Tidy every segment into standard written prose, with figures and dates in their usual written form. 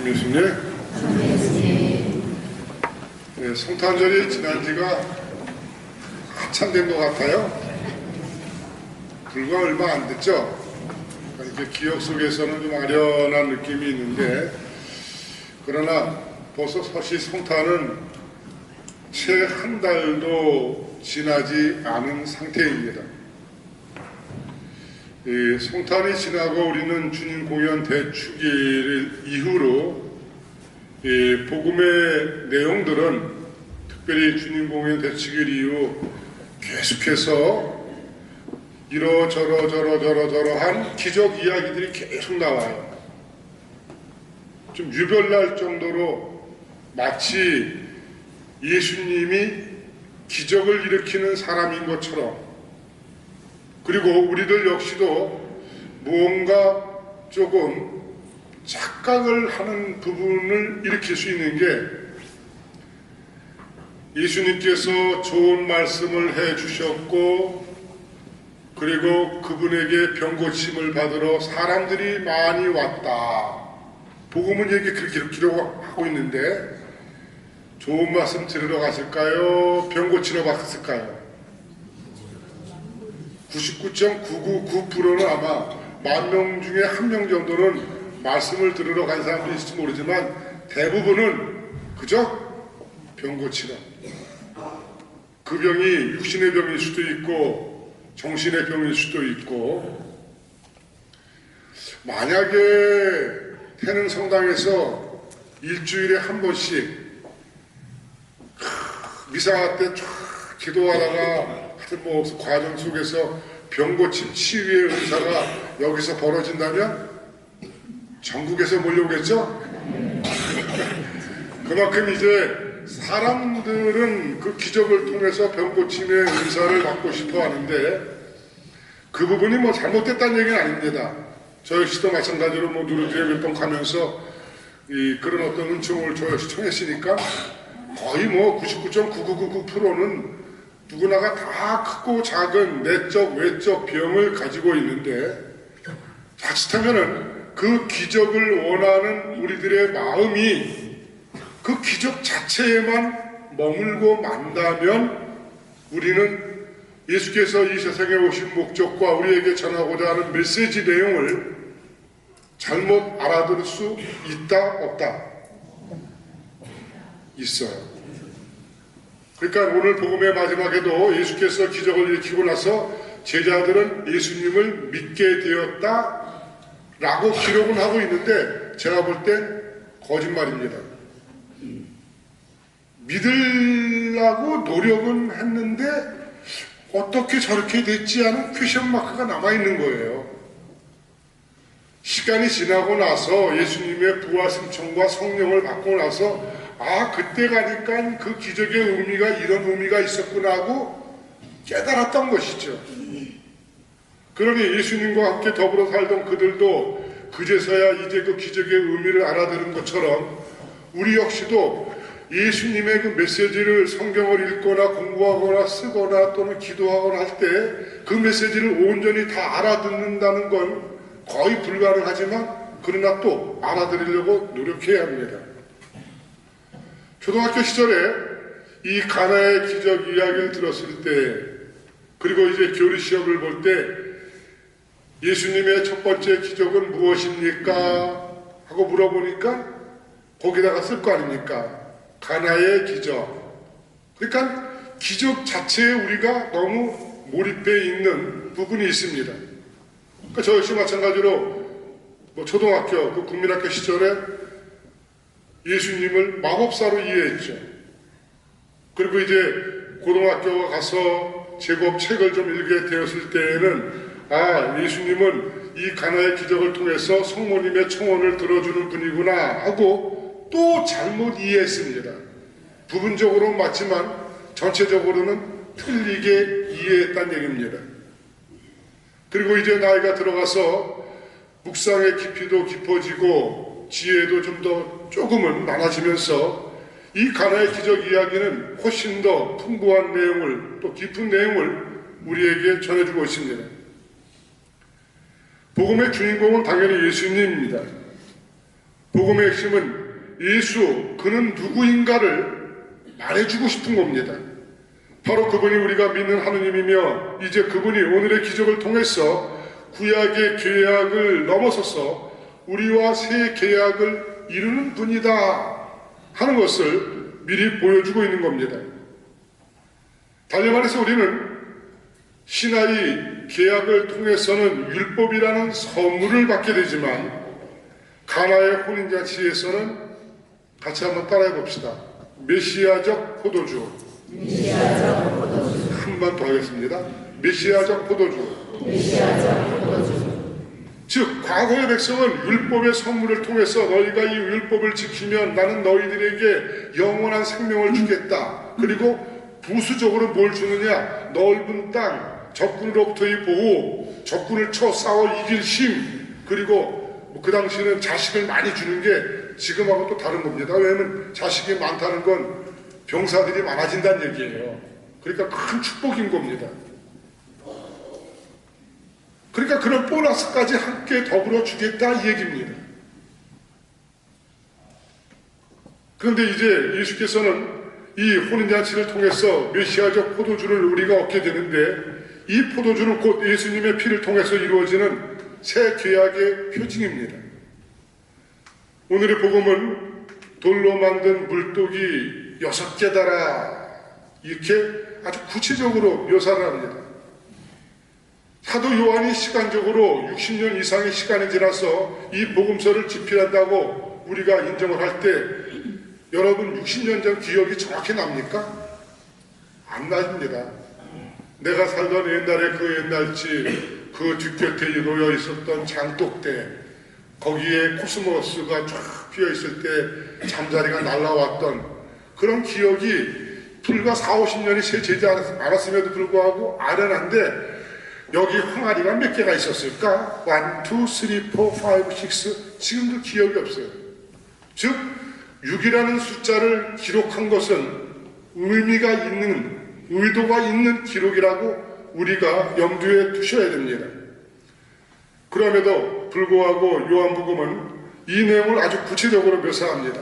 예수님. 네, 성탄절이 지난 지가 한참 된 것 같아요. 불과 얼마 안 됐죠? 이렇게 기억 속에서는 좀 아련한 느낌이 있는데, 그러나 벌써 사실 성탄은 채 한 달도 지나지 않은 상태입니다. 성탄이 지나고 우리는 주님 공연 대축일 이후로 복음의 내용들은 특별히 주님 공연 대축일 이후 계속해서 이러저러한 기적 이야기들이 계속 나와요. 좀 유별날 정도로 마치 예수님이 기적을 일으키는 사람인 것처럼, 그리고 우리들 역시도 무언가 조금 착각을 하는 부분을 일으킬 수 있는 게, 예수님께서 좋은 말씀을 해주셨고 그리고 그분에게 병고침을 받으러 사람들이 많이 왔다. 복음은 얘기 그렇게 기록하고 하고 있는데, 좋은 말씀 들으러 갔을까요? 병 고치러 갔을까요? 99.999%는 아마 10,000명 중에 1명 정도는 말씀을 들으러 간 사람도 있을지 모르지만, 대부분은 그저 병 고치러. 그 병이 육신의 병일 수도 있고 정신의 병일 수도 있고, 만약에 태릉 성당에서 일주일에 한 번씩 미사 때 쫙 기도하다가 하여튼 뭐 과정 속에서 병고침 치유의 의사가 여기서 벌어진다면 전국에서 몰려오겠죠? 그만큼 이제 사람들은 그 기적을 통해서 병고침의 의사를 받고 싶어 하는데, 그 부분이 뭐 잘못됐다는 얘기는 아닙니다. 저 역시도 마찬가지로 뭐 누르지에 몇 번 가면서 그런 어떤 은총을 저 역시 청했으니까, 거의 뭐 99.9999%는 누구나가 다 크고 작은 내적 외적 병을 가지고 있는데, 자칫하면은 그 기적을 원하는 우리들의 마음이 그 기적 자체에만 머물고 만다면, 우리는 예수께서 이 세상에 오신 목적과 우리에게 전하고자 하는 메시지 내용을 잘못 알아들을 수 있다 없다? 있어요. 그러니까 오늘 복음의 마지막에도 예수께서 기적을 일으키고 나서 제자들은 예수님을 믿게 되었다 라고 기록은 하고 있는데, 제가 볼 땐 거짓말입니다. 믿으려고 노력은 했는데 어떻게 저렇게 됐지 하는 퀘션 마크가 남아있는 거예요. 시간이 지나고 나서 예수님의 부활 승천과 성령을 받고 나서, 아, 그때 가니까 그 기적의 의미가 이런 의미가 있었구나 하고 깨달았던 것이죠. 그러니 예수님과 함께 더불어 살던 그들도 그제서야 이제 그 기적의 의미를 알아들은 것처럼, 우리 역시도 예수님의 그 메시지를 성경을 읽거나 공부하거나 쓰거나 또는 기도하거나 할 때 그 메시지를 온전히 다 알아듣는다는 건 거의 불가능하지만, 그러나 또 알아들으려고 노력해야 합니다. 초등학교 시절에 이 가나의 기적 이야기를 들었을 때, 그리고 이제 교리 시험을 볼 때 예수님의 첫 번째 기적은 무엇입니까? 하고 물어보니까 거기다가 쓸 거 아닙니까? 가나의 기적. 그러니까 기적 자체에 우리가 너무 몰입해 있는 부분이 있습니다. 그러니까 저 역시 마찬가지로 뭐 초등학교, 그 국민학교 시절에 예수님을 마법사로 이해했죠. 그리고 이제 고등학교 가서 제법 책을 좀 읽게 되었을 때에는, 아, 예수님은 이 가나의 기적을 통해서 성모님의 청혼을 들어주는 분이구나 하고 또 잘못 이해했습니다. 부분적으로는 맞지만 전체적으로는 틀리게 이해했다는 얘기입니다. 그리고 이제 나이가 들어가서 묵상의 깊이도 깊어지고 지혜도 좀 더 조금은 많아지면서 이 가나의 기적 이야기는 훨씬 더 풍부한 내용을, 또 깊은 내용을 우리에게 전해주고 있습니다. 복음의 주인공은 당연히 예수님입니다. 복음의 핵심은 예수, 그는 누구인가를 말해주고 싶은 겁니다. 바로 그분이 우리가 믿는 하느님이며 이제 그분이 오늘의 기적을 통해서 구약의 계약을 넘어서서 우리와 새 계약을 이루는 분이다 하는 것을 미리 보여주고 있는 겁니다. 달리 말해서 우리는 시나이 계약을 통해서는 율법이라는 선물을 받게 되지만 가나의 혼인잔치에서는 같이 한번 따라해 봅시다. 메시아적 포도주. 한 번 더 하겠습니다. 메시아적 포도주. 즉 과거의 백성은 율법의 선물을 통해서 너희가 이 율법을 지키면 나는 너희들에게 영원한 생명을 주겠다. 그리고 부수적으로 뭘 주느냐? 넓은 땅, 적군으로부터의 보호, 적군을 쳐 싸워 이길 힘, 그리고 그 당시에는 자식을 많이 주는 게 지금하고 또 다른 겁니다. 왜냐하면 자식이 많다는 건 병사들이 많아진다는 얘기예요. 그러니까 큰 축복인 겁니다. 그러니까 그런 보너스까지 함께 더불어 주겠다 이 얘기입니다. 그런데 이제 예수께서는 이 혼인잔치를 통해서 메시아적 포도주를 우리가 얻게 되는데 이 포도주는 곧 예수님의 피를 통해서 이루어지는 새 계약의 표징입니다. 오늘의 복음은 돌로 만든 물독이 6개다라 이렇게 아주 구체적으로 묘사를 합니다. 사도 요한이 시간적으로 60년 이상의 시간이 지나서 이 복음서를 집필한다고 우리가 인정을 할 때 여러분 60년 전 기억이 정확히 납니까? 안 납니다. 내가 살던 옛날에 그 옛날집 그 뒷곁에 놓여 있었던 장독대 거기에 코스모스가 쫙 피어있을 때 잠자리가 날라왔던 그런 기억이 불과 40-50년이 채 되지 않았음에도 불구하고 아련한데 여기 항아리가 몇 개가 있었을까? 1, 2, 3, 4, 5, 6 지금도 기억이 없어요. 즉 6이라는 숫자를 기록한 것은 의미가 있는 의도가 있는 기록이라고 우리가 염두에 두셔야 됩니다. 그럼에도 불구하고 요한복음은 이 내용을 아주 구체적으로 묘사합니다.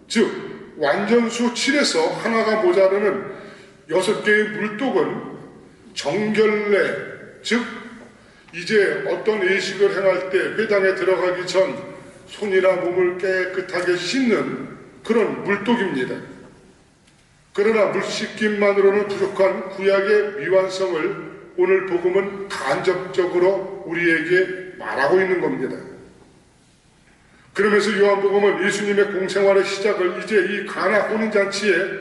즉 완전수 7에서 하나가 모자르는 6개의 물독은 정결례, 즉 이제 어떤 예식을 행할 때 회당에 들어가기 전 손이나 몸을 깨끗하게 씻는 그런 물독입니다. 그러나 물 씻김만으로는 부족한 구약의 미완성을 오늘 복음은 간접적으로 우리에게 말하고 있는 겁니다. 그러면서 요한복음은 예수님의 공생활의 시작을 이제 이 가나 혼인잔치의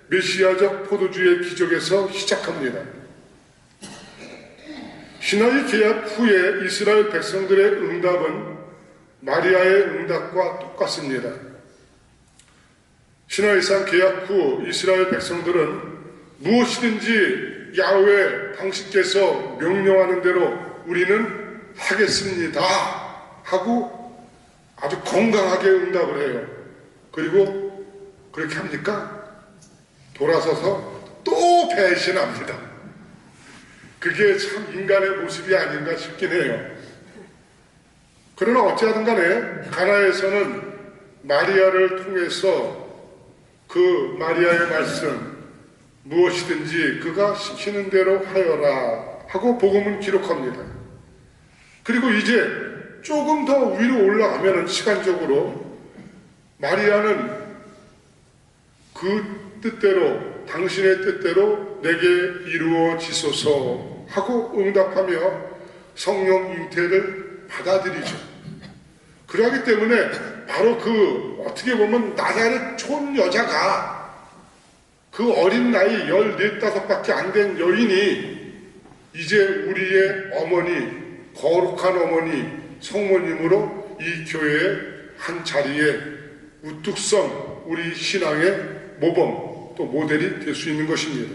메시아적 포도주의 기적에서 시작합니다. 시나이 계약 후에 이스라엘 백성들의 응답은 마리아의 응답과 똑같습니다. 시나이산 계약 후 이스라엘 백성들은 무엇이든지 야훼 당신께서 명령하는 대로 우리는 하겠습니다 하고 아주 건강하게 응답을 해요. 그리고 그렇게 합니까? 돌아서서 또 배신합니다. 그게 참 인간의 모습이 아닌가 싶긴 해요. 그러나 어찌하든 간에 가나에서는 마리아를 통해서 그 마리아의 말씀 무엇이든지 그가 시키는 대로 하여라 하고 복음은 기록합니다. 그리고 이제 조금 더 위로 올라가면은 시간적으로 마리아는 그 뜻대로 당신의 뜻대로 내게 이루어지소서 하고 응답하며 성령 잉태를 받아들이죠. 그러기 때문에 바로 그 어떻게 보면 나자렛 촌 여자가 그 어린 나이 14-15밖에 안 된 여인이 이제 우리의 어머니, 거룩한 어머니 성모님으로 이 교회의 한 자리에 우뚝 선 우리 신앙의 모범 또 모델이 될 수 있는 것입니다.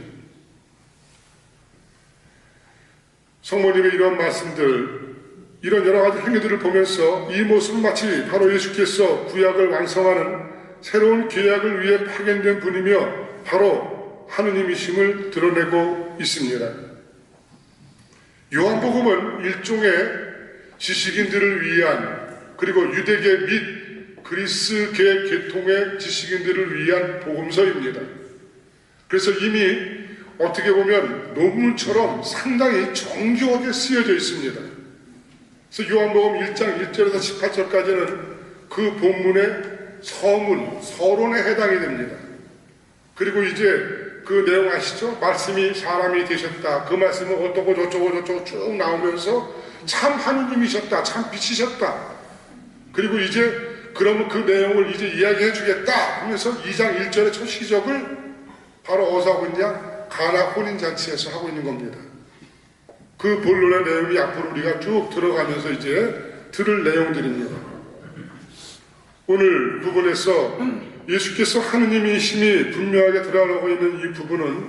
성모님의 이런 말씀들, 이런 여러 가지 행위들을 보면서 이 모습은 마치 바로 예수께서 구약을 완성하는 새로운 계약을 위해 파견된 분이며 바로 하느님이심을 드러내고 있습니다. 요한복음은 일종의 지식인들을 위한 그리고 유대계 및 그리스계 계통의 지식인들을 위한 복음서입니다. 그래서 이미 어떻게 보면 논문처럼 상당히 정교하게 쓰여져 있습니다. 그래서 요한복음 1장 1절에서 18절까지는 그 본문의 서문, 서론에 해당이 됩니다. 그리고 이제 그 내용 아시죠? 말씀이 사람이 되셨다. 그 말씀은 어떠고 저쩌고 쭉 나오면서 참 하느님이셨다. 참 빛이셨다. 그리고 이제 그러면 그 내용을 이제 이야기해 주겠다 하면서 2장 1절의 첫 시적을 바로 어디서 하고 있냐? 가나 혼인잔치에서 하고 있는 겁니다. 그 본론의 내용이 앞으로 우리가 쭉 들어가면서 이제 들을 내용들입니다. 오늘 부분에서 예수께서 하느님이심이 분명하게 드러나고 있는 이 부분은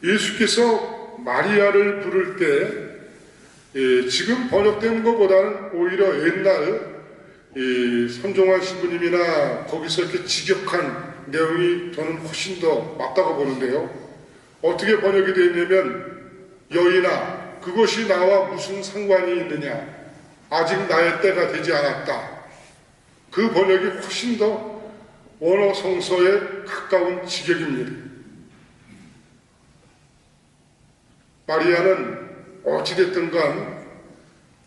예수께서 마리아를 부를 때 지금 번역된 것보다는 오히려 옛날 선종환 신부님이나 거기서 이렇게 직역한 내용이 저는 훨씬 더 맞다고 보는데요. 어떻게 번역이 되어 있냐면 여인아 그것이 나와 무슨 상관이 있느냐 아직 나의 때가 되지 않았다. 그 번역이 훨씬 더 원어 성서에 가까운 직역입니다. 마리아는 어찌됐든 간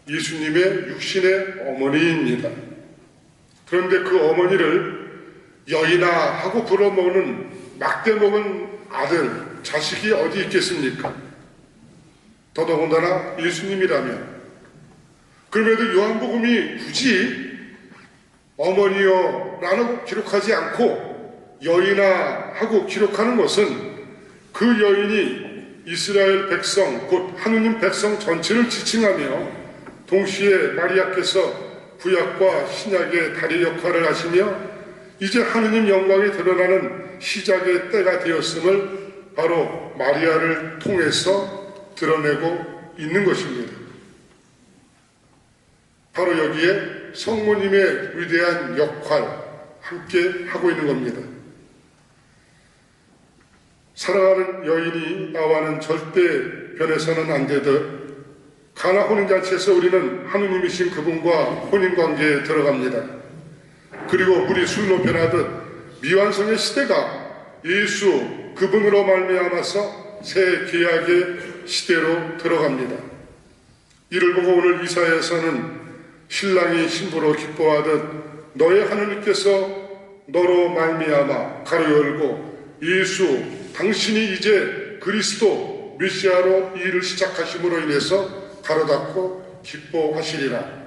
예수님의 육신의 어머니입니다. 그런데 그 어머니를 여인아 하고 불어먹는 막대 먹은 아들, 자식이 어디 있겠습니까? 더더군다나 예수님이라면. 그럼에도 요한복음이 굳이 어머니여 라고 기록하지 않고 여인아 하고 기록하는 것은 그 여인이 이스라엘 백성, 곧 하느님 백성 전체를 지칭하며 동시에 마리아께서 구약과 신약의 다리 역할을 하시며 이제 하느님 영광이 드러나는 시작의 때가 되었음을 바로 마리아를 통해서 드러내고 있는 것입니다. 바로 여기에 성모님의 위대한 역할 함께 하고 있는 겁니다. 사랑하는 여인이 나와는 절대 변해서는 안 되듯 가나 혼인잔치에서 우리는 하느님이신 그분과 혼인관계에 들어갑니다. 그리고 물이 술로 변하듯 미완성의 시대가 예수 그분으로 말미암아서 새 계약의 시대로 들어갑니다. 이를 보고 오늘 이사야에서는 신랑이 신부로 기뻐하듯 너의 하느님께서 너로 말미암아 가로 열고 예수 당신이 이제 그리스도 메시아로 이 일을 시작하심으로 인해서 가로 닫고 기뻐하시리라.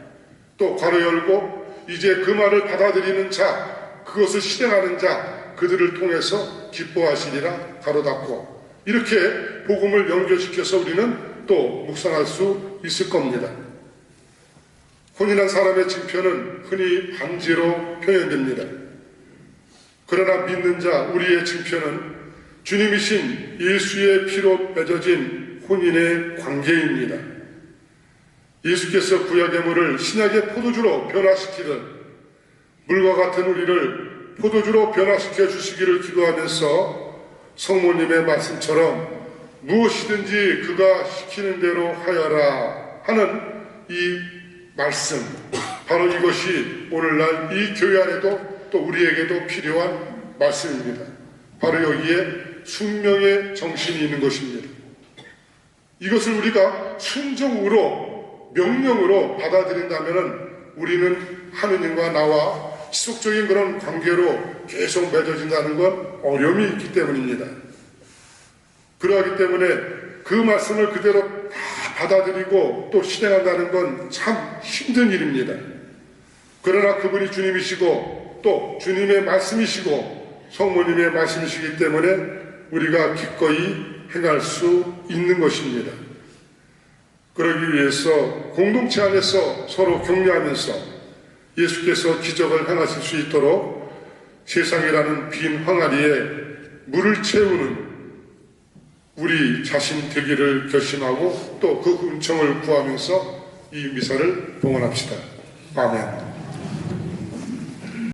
또 가로 열고 이제 그 말을 받아들이는 자 그것을 실행하는 자 그들을 통해서 기뻐하시리라. 가로 닫고 이렇게 복음을 연결시켜서 우리는 또 묵상할 수 있을 겁니다. 혼인한 사람의 징표는 흔히 반지로 표현됩니다. 그러나 믿는 자 우리의 징표는 주님이신 예수의 피로 맺어진 혼인의 관계입니다. 예수께서 구약의 물을 신약의 포도주로 변화시키듯 물과 같은 우리를 포도주로 변화시켜 주시기를 기도하면서 성모님의 말씀처럼 무엇이든지 그가 시키는 대로 하여라 하는 이 말씀, 바로 이것이 오늘날 이 교회 안에도 또 우리에게도 필요한 말씀입니다. 바로 여기에 순명의 정신이 있는 것입니다. 이것을 우리가 순종으로 명령으로 받아들인다면 우리는 하느님과 나와 지속적인 그런 관계로 계속 맺어진다는 건 어려움이 있기 때문입니다. 그러하기 때문에 그 말씀을 그대로 다 받아들이고 또 실행한다는 건 참 힘든 일입니다. 그러나 그분이 주님이시고 또 주님의 말씀이시고 성모님의 말씀이시기 때문에 우리가 기꺼이 행할 수 있는 것입니다. 그러기 위해서 공동체 안에서 서로 격려하면서 예수께서 기적을 행하실 수 있도록 세상이라는 빈 항아리에 물을 채우는 우리 자신 되기를 결심하고 또 그 은총을 구하면서 이 미사를 봉헌합시다. 아멘.